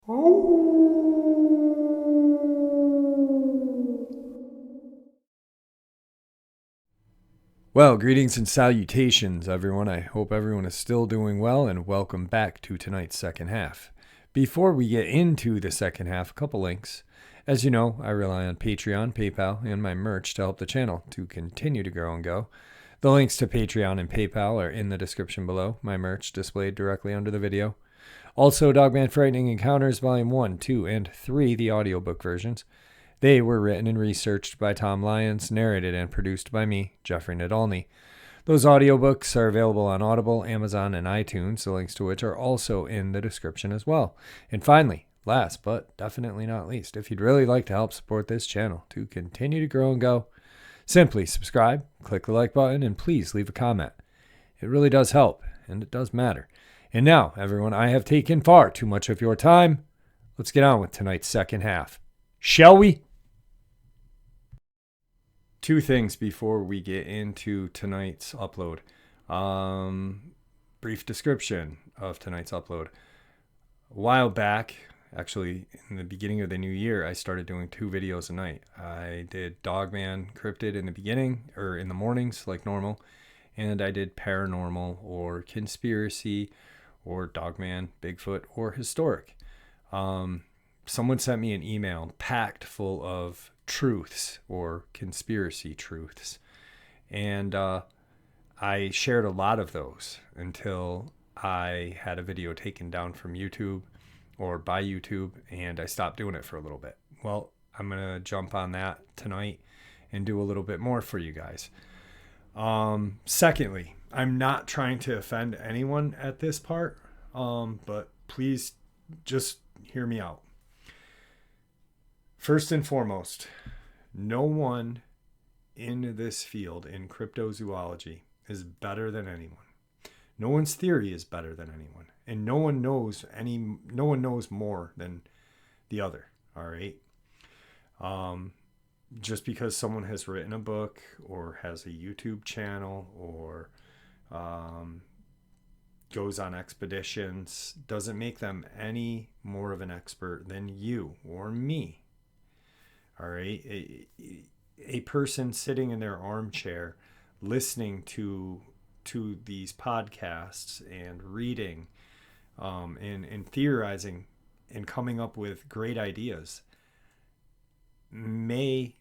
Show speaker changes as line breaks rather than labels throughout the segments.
Well, greetings and salutations, everyone. I hope everyone is still doing well, and welcome back to tonight's second half. Before we get into the second half, a couple links. As you know, I rely on Patreon, PayPal, and my merch to help the channel to continue to grow and go. The links to Patreon and PayPal are in the description below, my merch displayed directly under the video. Also, Dogman Frightening Encounters Volume 1, 2, and 3, the audiobook versions. They were written and researched by Tom Lyons, narrated and produced by me, Jeffrey Nadolny. Those audiobooks are available on Audible, Amazon, and iTunes, the links to which are also in the description as well. And finally, last but definitely not least, if you'd really like to help support this channel to continue to grow and go, simply subscribe, click the like button, and please leave a comment. It really does help, and it does matter. And now, everyone, I have taken far too much of your time. Let's get on with tonight's second half. Shall we? Two things before we get into tonight's upload. Brief description of tonight's upload. A while back, actually in the beginning of the new year, I started doing 2 videos a night. I did Dogman Cryptid in the beginning, or in the mornings like normal, and I did Paranormal or Conspiracy or Dogman, Bigfoot, or Historic. Someone sent me an email packed full of truths or conspiracy truths, and I shared a lot of those until I had a video taken down from YouTube or by YouTube, and I stopped doing it for a little bit. Well, I'm gonna jump on that tonight and do a little bit more for you guys. Secondly, I'm not trying to offend anyone at this part, but please just hear me out. First and foremost, no one in this field, in cryptozoology, is better than anyone. No one's theory is better than anyone, and no one knows more than the other. All right. Just because someone has written a book or has a YouTube channel or goes on expeditions doesn't make them any more of an expert than you or me. All right. A person sitting in their armchair listening to these podcasts and reading and theorizing and coming up with great ideas may,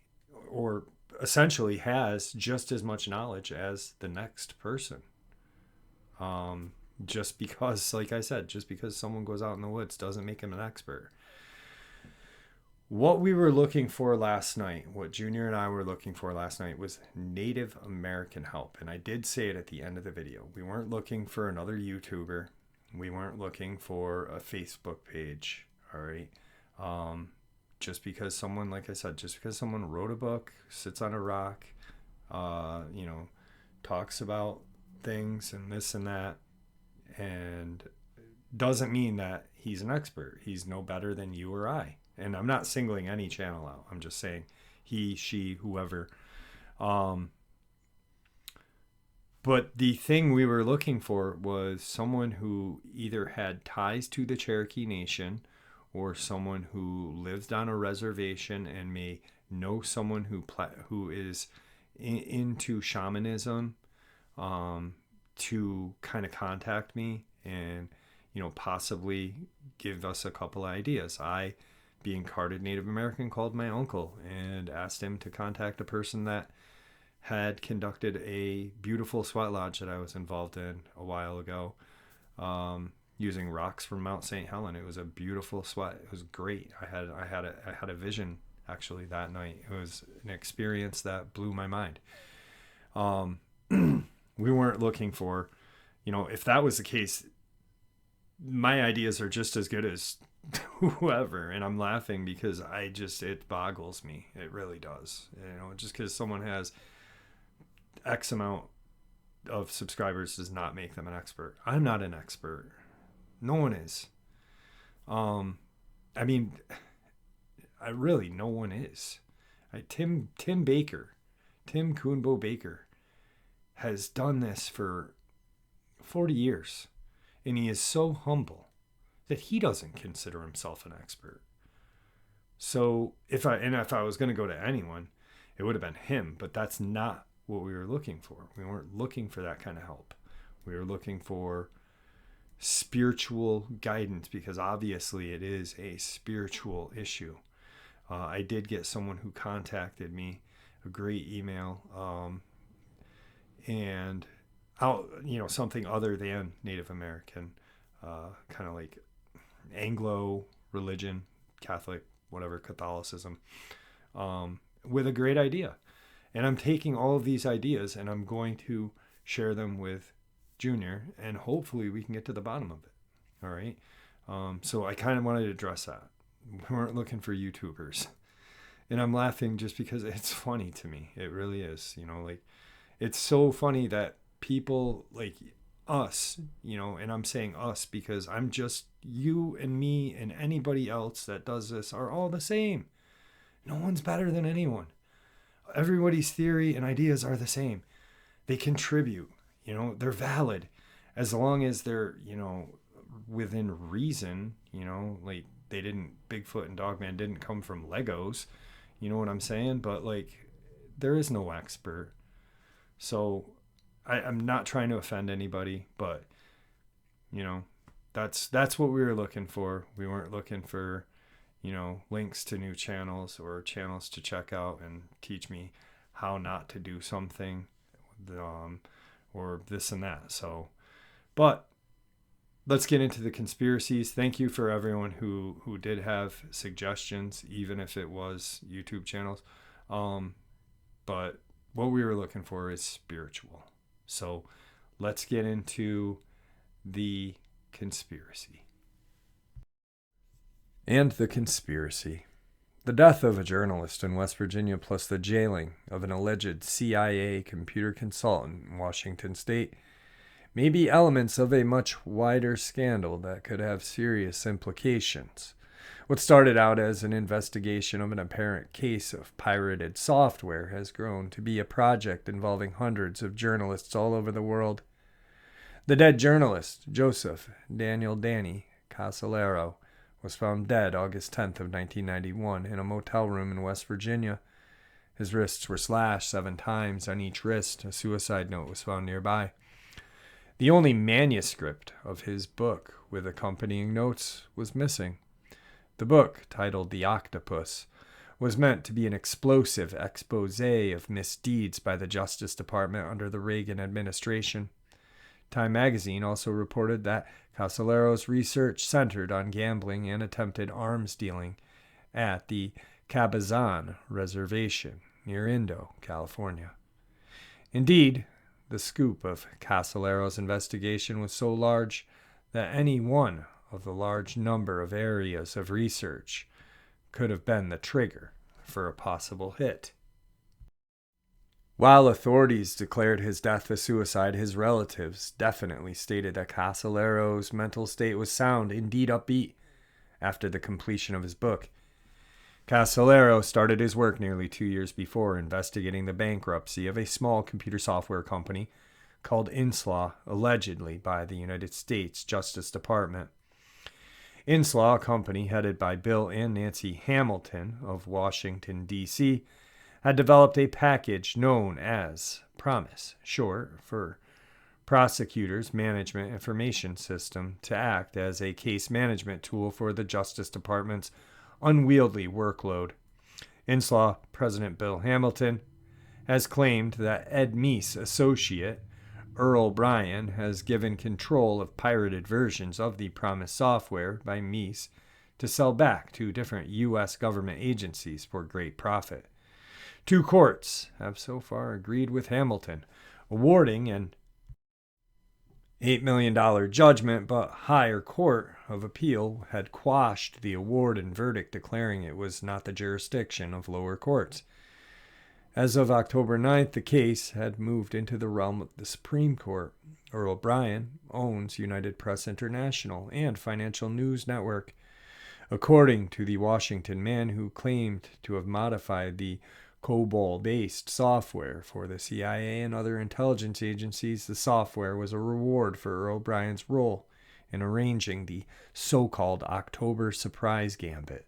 or essentially has, just as much knowledge as the next person. Just because, like I said, just because someone goes out in the woods doesn't make him an expert. What we were looking for last night, what Junior and I were looking for last night, was Native American help. And I did say it at the end of the video. We weren't looking for another YouTuber. We weren't looking for a Facebook page. All right. Just because someone, like I said, just because someone wrote a book, sits on a rock, talks about things and this and that, and doesn't mean that he's an expert. He's no better than you or I. And I'm not singling any channel out. I'm just saying he, she, whoever. But the thing we were looking for was someone who either had ties to the Cherokee Nation or someone who lives on a reservation and may know someone who is into shamanism, to kind of contact me and, possibly give us a couple ideas. I, being carded Native American, called my uncle and asked him to contact a person that had conducted a beautiful sweat lodge that I was involved in a while ago, using rocks from Mount St. Helen. It was a beautiful sweat. It was great. I had a vision actually that night. It was an experience that blew my mind. We weren't looking for, if that was the case, my ideas are just as good as whoever, and I'm laughing because it boggles me. It really does. Just because someone has X amount of subscribers does not make them an expert. I'm not an expert. No one is. No one is. Tim Coonbo Baker has done this for 40 years, and he is so humble. that he doesn't consider himself an expert. So if I was going to go to anyone, it would have been him, but that's not what we were looking for. We weren't looking for that kind of help. We were looking for spiritual guidance, because obviously it is a spiritual issue. I did get someone who contacted me, a great email, and something other than Native American, kind of like Anglo religion, Catholic, whatever, Catholicism, with a great idea. And I'm taking all of these ideas and I'm going to share them with Junior, and hopefully we can get to the bottom of it. All right. So I kind of wanted to address that. We weren't looking for YouTubers. And I'm laughing just because it's funny to me. It really is. Like, it's so funny that people like us, and I'm saying us because I'm just, you and me and anybody else that does this are all the same. No one's better than anyone. Everybody's theory and ideas are the same. They contribute, they're valid as long as they're, within reason, like Bigfoot and Dogman didn't come from Legos, you know what I'm saying? But like, there is no expert. So I'm not trying to offend anybody, but that's what we were looking for. We weren't looking for, links to new channels or channels to check out and teach me how not to do something, or this and that. So, but let's get into the conspiracies. Thank you for everyone who did have suggestions, even if it was YouTube channels. But what we were looking for is spiritual. So let's get into the conspiracy. And the conspiracy. The death of a journalist in West Virginia plus the jailing of an alleged CIA computer consultant in Washington state may be elements of a much wider scandal that could have serious implications. What started out as an investigation of an apparent case of pirated software has grown to be a project involving hundreds of journalists all over the world. The dead journalist, Joseph Daniel Danny Casolaro, was found dead August 10th of 1991 in a motel room in West Virginia. His wrists were slashed 7 times on each wrist. A suicide note was found nearby. The only manuscript of his book with accompanying notes was missing. The book, titled The Octopus, was meant to be an explosive expose of misdeeds by the Justice Department under the Reagan administration. Time magazine also reported that Casolaro's research centered on gambling and attempted arms dealing at the Cabazon Reservation near Indo, California. Indeed, the scoop of Casolaro's investigation was so large that any one of the large number of areas of research could have been the trigger for a possible hit. While authorities declared his death a suicide, his relatives definitely stated that Casolaro's mental state was sound, indeed upbeat, after the completion of his book. Casolaro started his work nearly 2 years before, investigating the bankruptcy of a small computer software company called Inslaw, allegedly by the United States Justice Department. Inslaw, a company headed by Bill and Nancy Hamilton of Washington, D.C., had developed a package known as PROMIS, short for Prosecutors Management Information System, to act as a case management tool for the Justice Department's unwieldy workload. Inslaw President Bill Hamilton has claimed that Ed Meese' associate, Earl Bryan, has given control of pirated versions of the PROMIS software by Meese to sell back to different U.S. government agencies for great profit. 2 courts have so far agreed with Hamilton, awarding an $8 million judgment, but higher court of appeal had quashed the award and verdict, declaring it was not the jurisdiction of lower courts. As of October 9th, the case had moved into the realm of the Supreme Court. Earl Bryan owns United Press International and Financial News Network. According to the Washington man who claimed to have modified the COBOL-based software for the CIA and other intelligence agencies, the software was a reward for Earl Bryan's role in arranging the so-called October Surprise Gambit,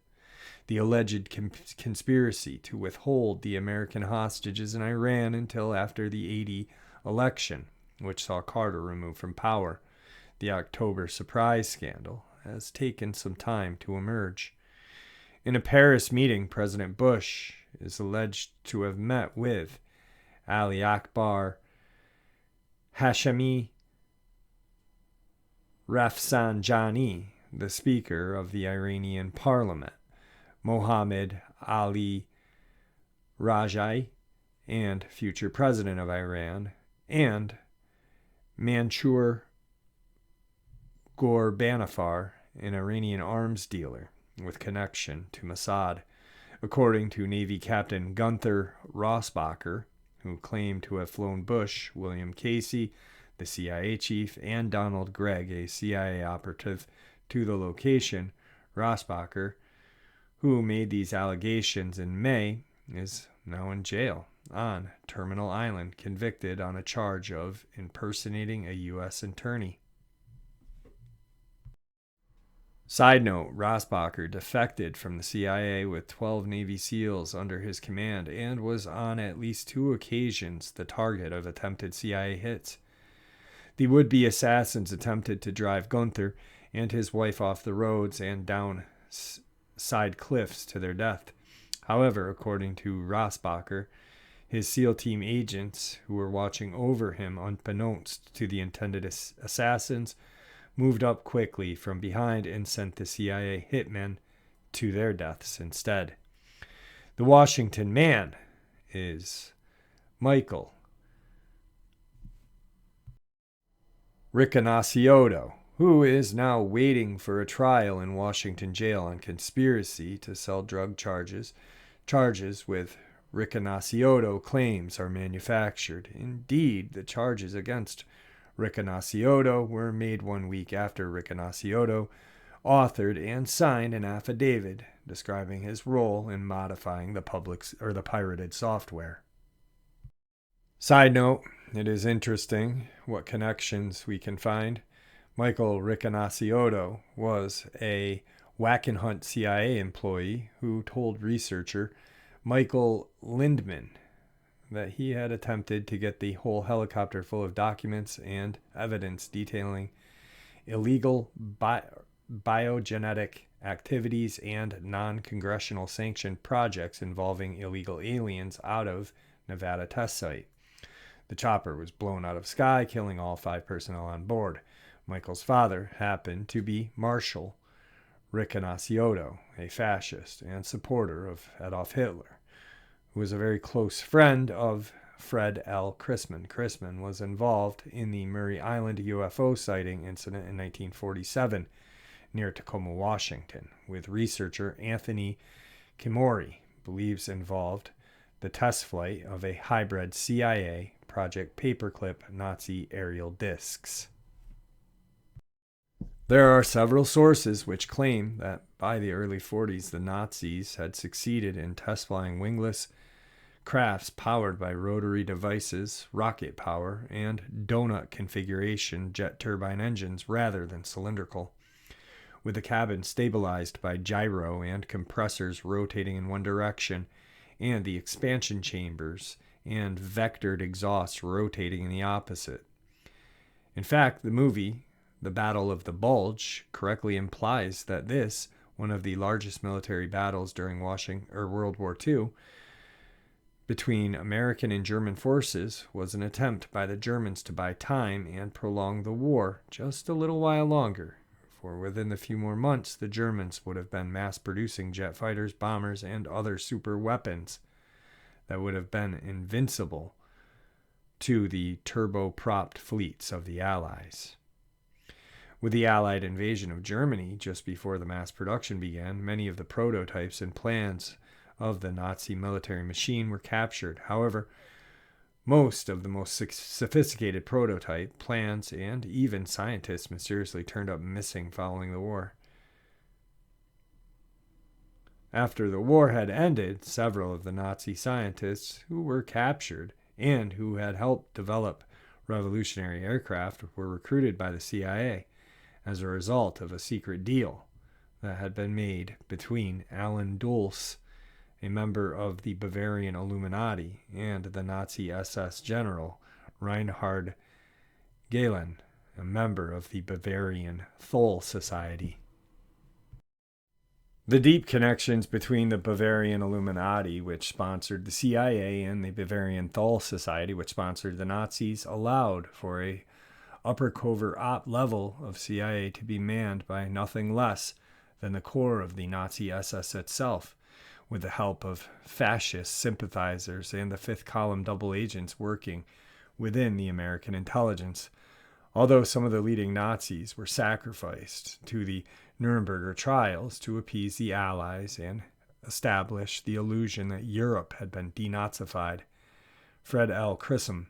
the alleged conspiracy to withhold the American hostages in Iran until after the '80 election, which saw Carter removed from power. The October Surprise scandal has taken some time to emerge. In a Paris meeting, President Bush is alleged to have met with Ali Akbar Hashemi Rafsanjani, the Speaker of the Iranian Parliament, Mohammed Ali Rajai, and future President of Iran, and Mansour Ghorbanifar, an Iranian arms dealer with connection to Mossad, according to Navy Captain Gunther Rossbacher, who claimed to have flown Bush, William Casey, the CIA chief, and Donald Gregg, a CIA operative, to the location. Rossbacher, who made these allegations in May, is now in jail on Terminal Island, convicted on a charge of impersonating a U.S. attorney. Side note, Rossbacher defected from the CIA with 12 Navy SEALs under his command and was on at least 2 occasions the target of attempted CIA hits. The would-be assassins attempted to drive Gunther and his wife off the roads and down side cliffs to their death. However, according to Rossbacher, his SEAL team agents, who were watching over him unbeknownst to the intended assassins, moved up quickly from behind and sent the CIA hitmen to their deaths instead. The Washington man is Michael Riccognacciotto, who is now waiting for a trial in Washington jail on conspiracy to sell drug charges with Riccognacciotto claims are manufactured. Indeed, the charges against Riccognacciotto were made 1 week after Riccognacciotto authored and signed an affidavit describing his role in modifying the pirated software. Side note, it is interesting what connections we can find. Michael Riccognacciotto was a whack and hunt CIA employee who told researcher Michael Lindman that he had attempted to get the whole helicopter full of documents and evidence detailing illegal biogenetic activities and non-congressional sanctioned projects involving illegal aliens out of Nevada test site. The chopper was blown out of sky, killing all 5 personnel on board. Michael's father happened to be Marshal Riccognacciotto, a fascist and supporter of Adolf Hitler, who was a very close friend of Fred L. Chrisman. Chrisman was involved in the Murray Island UFO sighting incident in 1947 near Tacoma, Washington, with researcher Anthony Kimori believes involved the test flight of a hybrid CIA Project Paperclip Nazi aerial discs. There are several sources which claim that by the early 40s the Nazis had succeeded in test flying wingless crafts powered by rotary devices, rocket power, and donut configuration jet turbine engines rather than cylindrical, with the cabin stabilized by gyro and compressors rotating in one direction, and the expansion chambers and vectored exhausts rotating in the opposite. In fact, the movie The Battle of the Bulge correctly implies that this, one of the largest military battles during World War II, between American and German forces, was an attempt by the Germans to buy time and prolong the war just a little while longer, for within a few more months the Germans would have been mass-producing jet fighters, bombers, and other super weapons that would have been invincible to the turbopropped fleets of the Allies. With the Allied invasion of Germany just before the mass production began, many of the prototypes and plans of the Nazi military machine were captured. However, most of the most sophisticated prototype plans and even scientists mysteriously turned up missing following the war. After the war had ended, several of the Nazi scientists who were captured and who had helped develop revolutionary aircraft were recruited by the CIA as a result of a secret deal that had been made between Alan Dulce, a member of the Bavarian Illuminati, and the Nazi SS general Reinhard Gehlen, a member of the Bavarian Thule Society. The deep connections between the Bavarian Illuminati, which sponsored the CIA, and the Bavarian Thule Society, which sponsored the Nazis, allowed for a upper covert op level of CIA to be manned by nothing less than the core of the Nazi SS itself, with the help of fascist sympathizers and the fifth column double agents working within the American intelligence. Although some of the leading Nazis were sacrificed to the Nuremberg trials to appease the Allies and establish the illusion that Europe had been denazified, Fred L. Chisholm,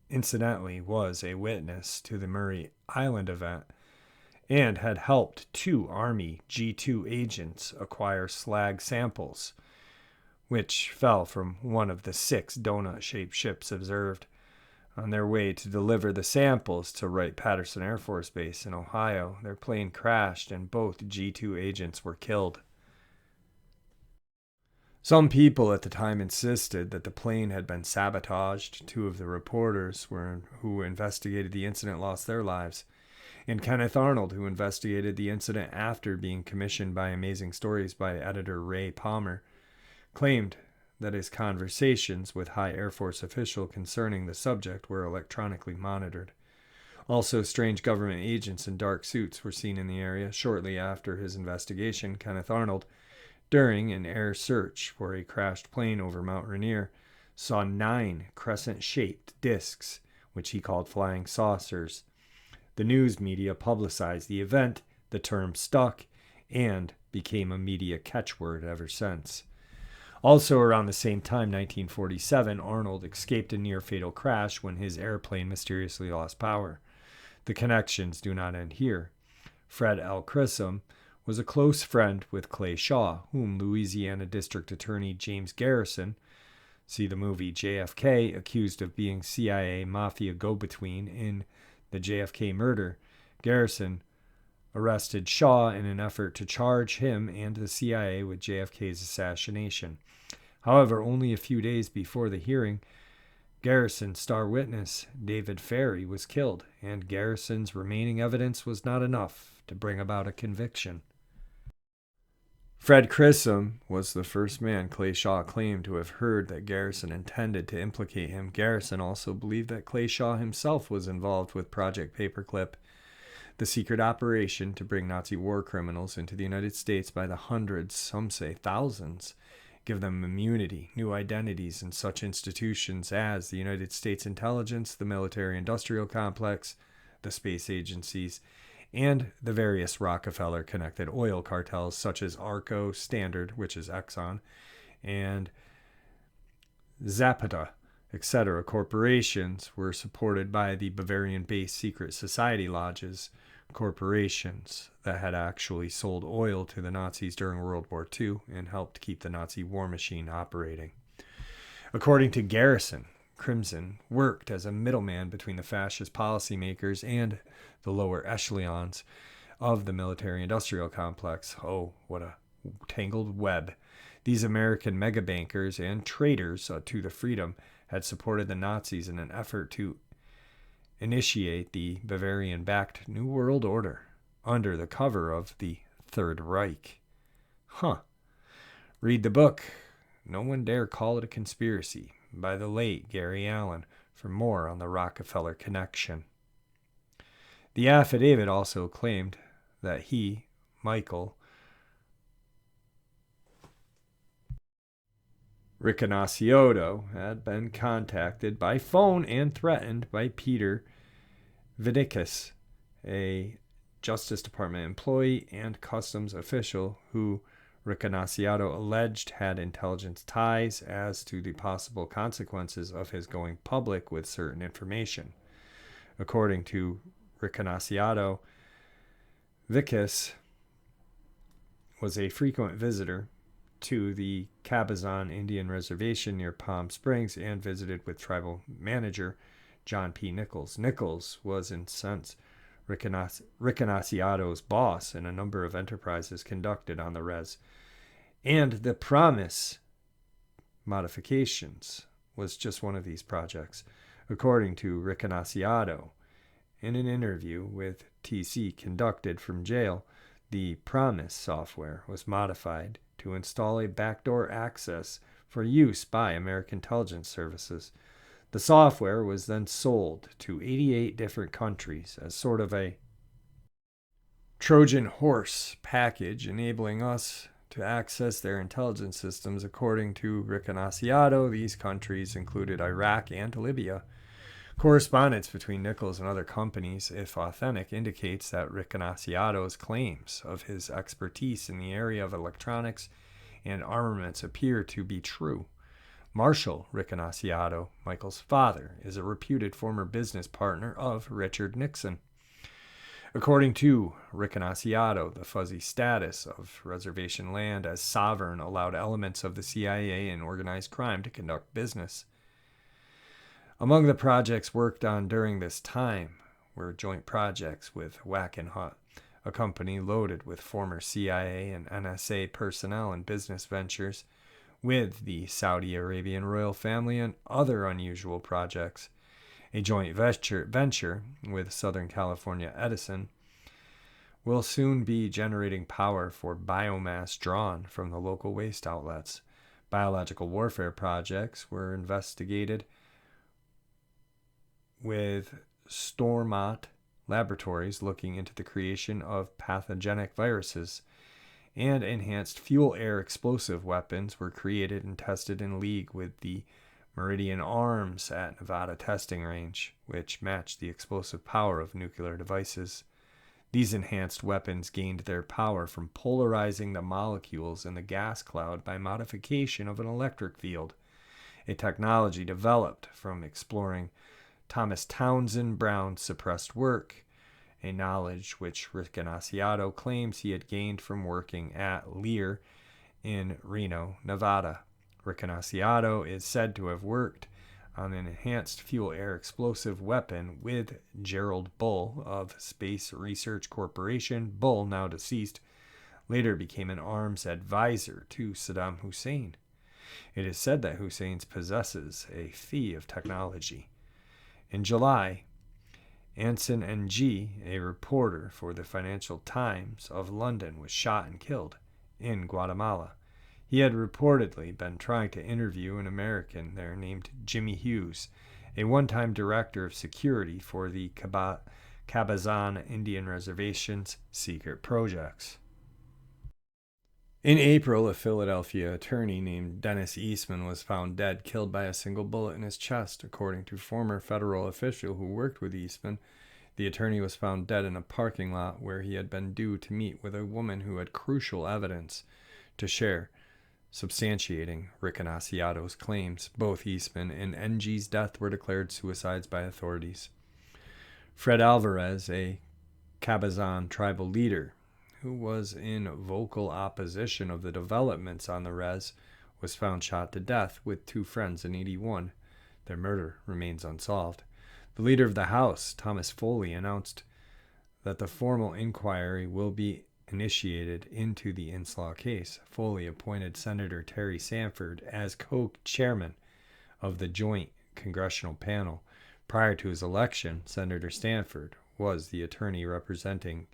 incidentally, was a witness to the Murray Island event and had helped 2 Army G2 agents acquire slag samples, which fell from one of the 6 donut-shaped ships observed on their way to deliver the samples to Wright-Patterson Air Force Base in Ohio. Their plane crashed and both G2 agents were killed. Some people at the time insisted that the plane had been sabotaged. 2 of the reporters who investigated the incident lost their lives. And Kenneth Arnold, who investigated the incident after being commissioned by Amazing Stories by editor Ray Palmer, claimed that his conversations with high Air Force officials concerning the subject were electronically monitored. Also, strange government agents in dark suits were seen in the area shortly after his investigation. Kenneth Arnold, during an air search for a crashed plane over Mount Rainier, saw 9 crescent-shaped discs, which he called flying saucers. The news media publicized the event, the term stuck, and became a media catchword ever since. Also around the same time, 1947, Arnold escaped a near-fatal crash when his airplane mysteriously lost power. The connections do not end here. Fred L. Chisholm was a close friend with Clay Shaw, whom Louisiana District Attorney James Garrison, see the movie JFK, accused of being CIA mafia go-between in the JFK murder. Garrison arrested Shaw in an effort to charge him and the CIA with JFK's assassination. However, only a few days before the hearing, Garrison's star witness, David Ferry, was killed, and Garrison's remaining evidence was not enough to bring about a conviction. Fred Chisholm was the first man Clay Shaw claimed to have heard that Garrison intended to implicate him. Garrison also believed that Clay Shaw himself was involved with Project Paperclip, the secret operation to bring Nazi war criminals into the United States by the hundreds, some say thousands, give them immunity, new identities in such institutions as the United States intelligence, the military-industrial complex, the space agencies, and the various Rockefeller-connected oil cartels such as Arco, Standard, which is Exxon, and Zapata, etc. Corporations were supported by the Bavarian-based secret society lodges, corporations that had actually sold oil to the Nazis during World War II and helped keep the Nazi war machine operating. According to Garrison, Crimson worked as a middleman between the fascist policymakers and the lower echelons of the military-industrial complex. Oh, what a tangled web. These American megabankers and traitors to the freedom had supported the Nazis in an effort to initiate the Bavarian-backed New World Order under the cover of the Third Reich. Read the book No One Dare Call It a Conspiracy by the late Gary Allen for more on the Rockefeller connection. The affidavit also claimed that he, Michael Riccognacioto, had been contacted by phone and threatened by Peter Vidicus, a Justice Department employee and customs official who Riccognacioto alleged had intelligence ties as to the possible consequences of his going public with certain information. According to Riccognacioto, Vidicus was a frequent visitor to the Cabazon Indian Reservation near Palm Springs and visited with tribal manager John P. Nichols. Nichols was incensed. Riconosciato's boss in a number of enterprises conducted on the res, and the Promise modifications was just one of these projects, according to Riconosciato. In an interview with TC conducted from jail, the Promise software was modified to install a backdoor access for use by American intelligence services. The software was then sold to 88 different countries as sort of a Trojan horse package, enabling us to access their intelligence systems. According to Riconosciato, these countries included Iraq and Libya. Correspondence between Nichols and other companies, if authentic, indicates that Riconosciato's claims of his expertise in the area of electronics and armaments appear to be true. Marshall Riconosciato, Michael's father, is a reputed former business partner of Richard Nixon. According to Riconosciato, the fuzzy status of reservation land as sovereign allowed elements of the CIA and organized crime to conduct business. Among the projects worked on during this time were joint projects with Wackenhut, a company loaded with former CIA and NSA personnel and business ventures, with the Saudi Arabian royal family and other unusual projects. A joint venture with Southern California Edison will soon be generating power for biomass drawn from the local waste outlets. Biological warfare projects were investigated with Stormont Laboratories looking into the creation of pathogenic viruses, and enhanced fuel-air explosive weapons were created and tested in league with the Meridian Arms at Nevada testing range, which matched the explosive power of nuclear devices. These enhanced weapons gained their power from polarizing the molecules in the gas cloud by modification of an electric field, a technology developed from exploring Thomas Townsend Brown's suppressed work, a knowledge which Riconosciato claims he had gained from working at Lear in Reno, Nevada. Riconosciato is said to have worked on an enhanced fuel-air explosive weapon with Gerald Bull of Space Research Corporation. Bull, now deceased, later became an arms advisor to Saddam Hussein. It is said that Hussein possesses a fee of technology. In July, Anson Ng, a reporter for the Financial Times of London, was shot and killed in Guatemala. He had reportedly been trying to interview an American there named Jimmy Hughes, a one-time director of security for the Cabazon Indian Reservation's secret projects. In April, a Philadelphia attorney named Dennis Eastman was found dead, killed by a single bullet in his chest. According to a former federal official who worked with Eastman, the attorney was found dead in a parking lot where he had been due to meet with a woman who had crucial evidence to share, substantiating Riconosciato's claims. Both Eastman and Ng's death were declared suicides by authorities. Fred Alvarez, a Cabazon tribal leader who was in vocal opposition of the developments on the res, was found shot to death with two friends in 1981. Their murder remains unsolved. The leader of the House, Thomas Foley, announced that the formal inquiry will be initiated into the Inslaw case. Foley appointed Senator Terry Sanford as co-chairman of the Joint Congressional Panel. Prior to his election, Senator Sanford was the attorney representing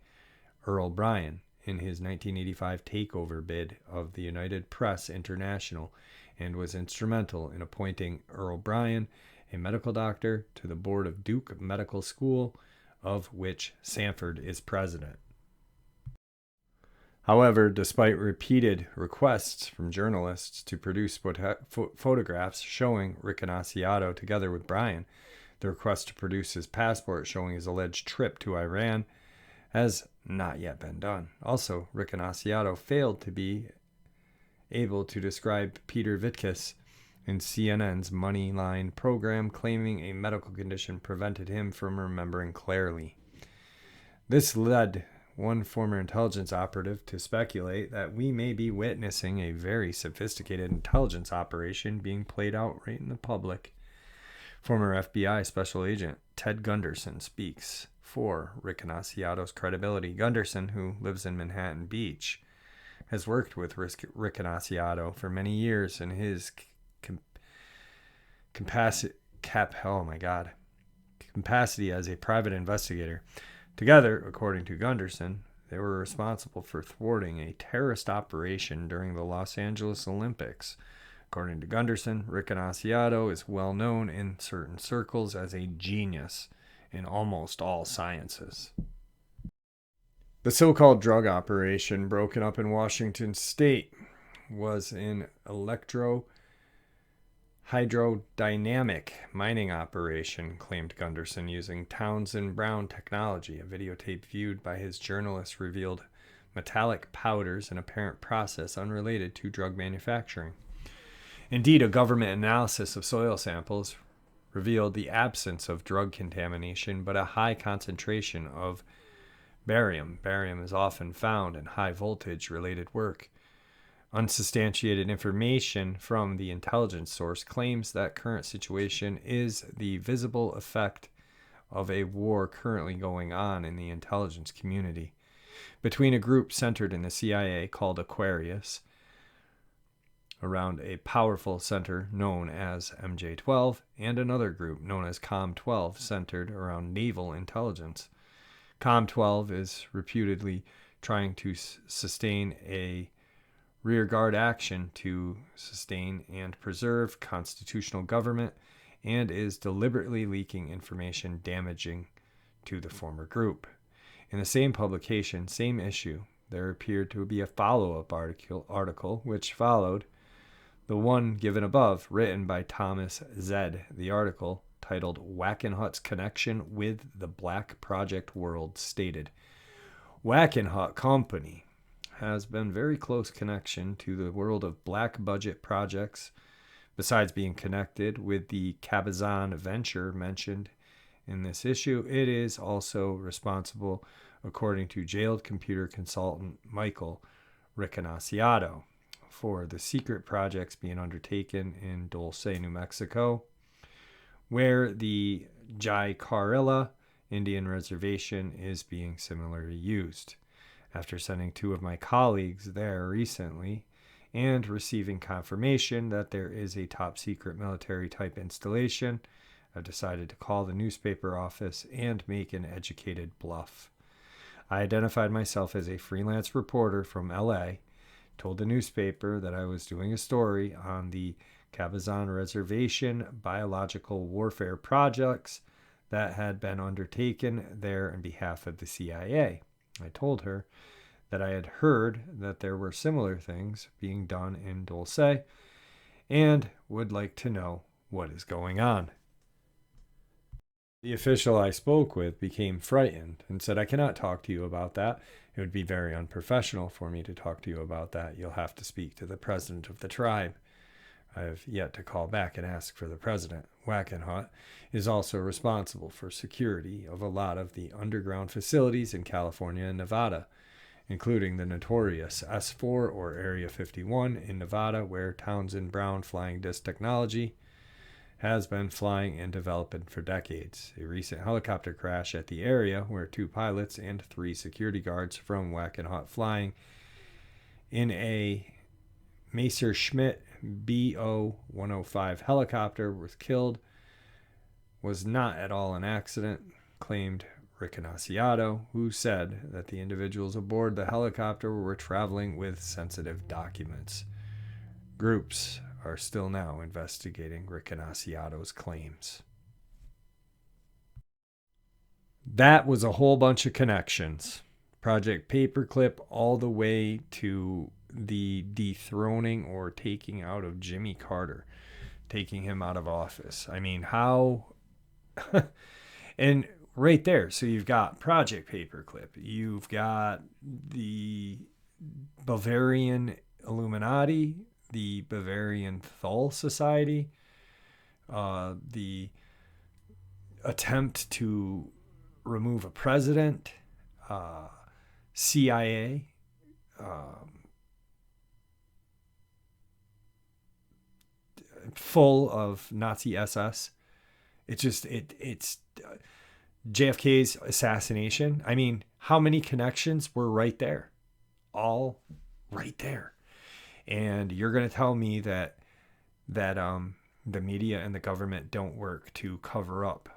Earl Bryan in his 1985 takeover bid of the United Press International, and was instrumental in appointing Earl Bryan, a medical doctor, to the board of Duke Medical School, of which Sanford is president. However, despite repeated requests from journalists to produce photographs showing Riconosciato together with Bryan, the request to produce his passport showing his alleged trip to Iran has not yet been done. Also, Riconosciato failed to be able to describe Peter Vitkus in CNN's Moneyline program, claiming a medical condition prevented him from remembering clearly. This led one former intelligence operative to speculate that we may be witnessing a very sophisticated intelligence operation being played out right in the public. Former FBI Special Agent Ted Gunderson speaks for Rick Annunziato's credibility. Gunderson, who lives in Manhattan Beach, has worked with Rick Annunziato for many years in his capacity as a private investigator. Together, according to Gunderson, they were responsible for thwarting a terrorist operation during the Los Angeles Olympics. According to Gunderson, Rick Annunziato is well known in certain circles as a genius in almost all sciences. The so-called drug operation broken up in Washington state was an hydrodynamic mining operation, claimed Gunderson, using Townsend Brown technology. A videotape viewed by his journalists revealed metallic powders, an apparent process unrelated to drug manufacturing. Indeed, a government analysis of soil samples revealed the absence of drug contamination, but a high concentration of barium. Barium is often found in high voltage related work. Unsubstantiated information from the intelligence source claims that current situation is the visible effect of a war currently going on in the intelligence community between a group centered in the CIA called Aquarius around a powerful center known as MJ-12 and another group known as Com-12 centered around naval intelligence. Com-12 is reputedly trying to sustain a rearguard action to sustain and preserve constitutional government and is deliberately leaking information damaging to the former group. In the same publication, same issue, there appeared to be a follow-up article which followed the one given above, written by Thomas Zed. The article, titled Wackenhut's Connection with the Black Project World, stated, Wackenhut Company has been very close connection to the world of black budget projects. Besides being connected with the Cabazon venture mentioned in this issue, it is also responsible, according to jailed computer consultant Michael Rick Annunziato, for the secret projects being undertaken in Dulce, New Mexico, where the Jicarilla Indian Reservation is being similarly used. After sending 2 of my colleagues there recently and receiving confirmation that there is a top secret military type installation, I've decided to call the newspaper office and make an educated bluff. I identified myself as a freelance reporter from LA, told the newspaper that I was doing a story on the Cabazon Reservation biological warfare projects that had been undertaken there on behalf of the CIA. I told her that I had heard that there were similar things being done in Dulce and would like to know what is going on. The official I spoke with became frightened and said, I cannot talk to you about that. It would be very unprofessional for me to talk to you about that. You'll have to speak to the president of the tribe. I have yet to call back and ask for the president. Wackenhut is also responsible for security of a lot of the underground facilities in California and Nevada, including the notorious S4 or Area 51 in Nevada, where Townsend Brown flying disc technology has been flying and developing for decades. A recent helicopter crash at the area where 2 pilots and 3 security guards from Wackenhut flying in a Messerschmitt BO-105 helicopter was killed was not at all an accident, claimed Rick Annunziato, who said that the individuals aboard the helicopter were traveling with sensitive documents. Groups are still now investigating Rick Annunziato's claims. That was a whole bunch of connections. Project Paperclip all the way to the dethroning or taking out of Jimmy Carter, taking him out of office. I mean, how... and right there, so you've got Project Paperclip. You've got the Bavarian Illuminati, the Bavarian Thule Society, the attempt to remove a president, CIA, full of Nazi SS. It's JFK's assassination. I mean, how many connections were right there? All right there. And you're going to tell me that the media and the government don't work to cover up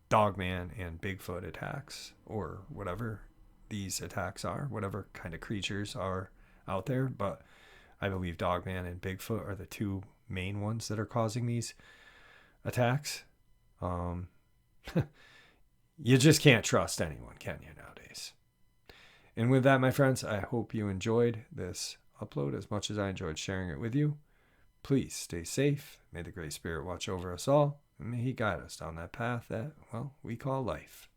Dogman and Bigfoot attacks, or whatever these attacks are, whatever kind of creatures are out there. But I believe Dogman and Bigfoot are the two main ones that are causing these attacks. You just can't trust anyone, can you, nowadays? And with that, my friends, I hope you enjoyed this upload as much as I enjoyed sharing it with you. Please stay safe. May the Great Spirit watch over us all, and may He guide us down that path that, well, we call life.